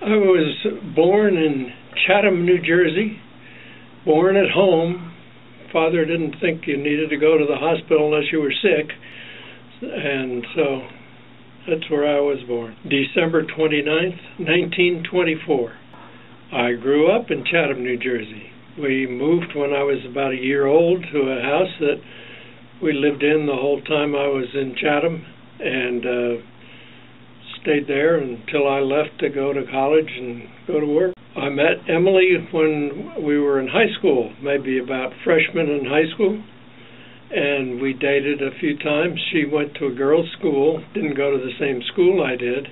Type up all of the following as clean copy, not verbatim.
I was born in Chatham, New Jersey, born at home. Father didn't think you needed to go to the hospital unless you were sick, and so that's where I was born. December 29th, 1924. I grew up in Chatham, New Jersey. We moved when I was about a year old to a house that we lived in the whole time I was in Chatham, and stayed there until I left to go to college and go to work. I met Emily when we were in high school, maybe about freshman in high school, and we dated a few times. She went to a girls' school, didn't go to the same school I did,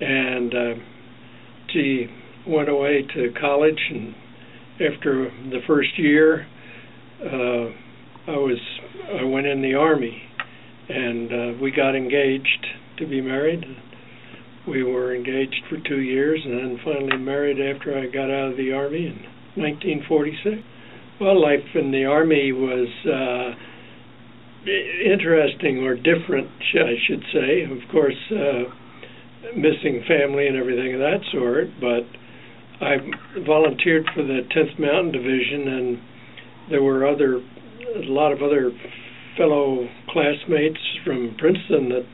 and she went away to college, and after the first year, I went in the Army, and we got engaged to be married. We were engaged for 2 years and then finally married after I got out of the Army in 1946. Well, life in the Army was interesting, or different, I should say. Of course, missing family and everything of that sort, but I volunteered for the 10th Mountain Division, and there were a lot of other fellow classmates from Princeton that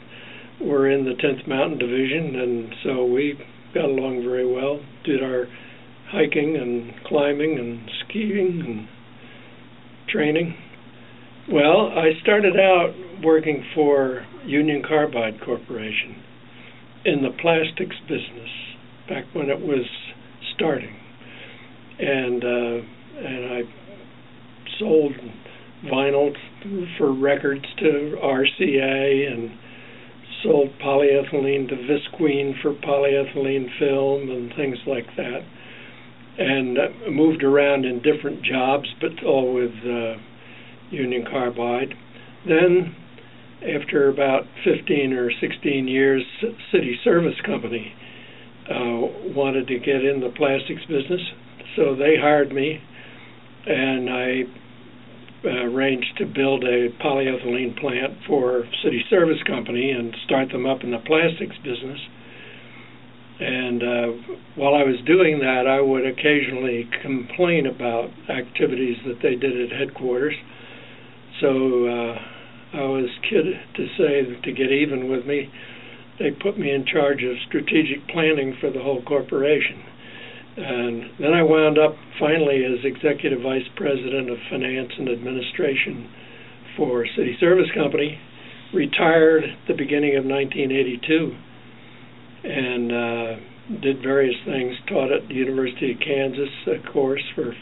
were in the 10th Mountain Division, and so we got along very well, did our hiking and climbing and skiing and training. Well, I started out working for Union Carbide Corporation in the plastics business back when it was starting, and I sold vinyl for records to RCA and sold polyethylene to Visqueen for polyethylene film and things like that, and moved around in different jobs, but all with Union Carbide. Then, after about 15 or 16 years, City Service Company wanted to get in the plastics business, so they hired me, and I arranged to build a polyethylene plant for City Service Company and start them up in the plastics business. And while I was doing that, I would occasionally complain about activities that they did at headquarters. So I was kidding to say that to get even with me, they put me in charge of strategic planning for the whole corporation. And then I wound up finally as Executive Vice President of Finance and Administration for City Service Company, retired at the beginning of 1982, and did various things, taught at the University of Kansas, a course for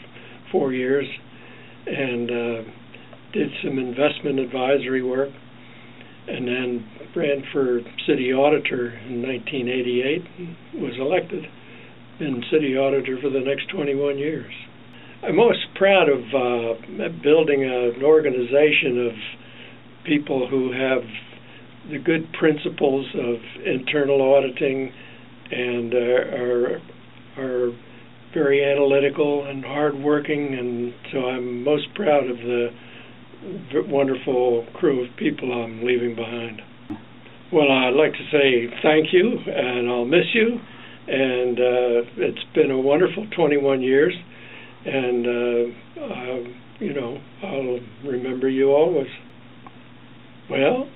4 years, and did some investment advisory work, and then ran for City Auditor in 1988 and was elected. Been City Auditor for the next 21 years. I'm most proud of building an organization of people who have the good principles of internal auditing and are very analytical and hardworking, and so I'm most proud of the wonderful crew of people I'm leaving behind. Well, I'd like to say thank you, and I'll miss you. And it's been a wonderful 21 years, and I'll remember you always. Well,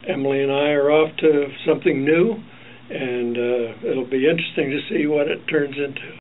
Emily and I are off to something new, and it'll be interesting to see what it turns into.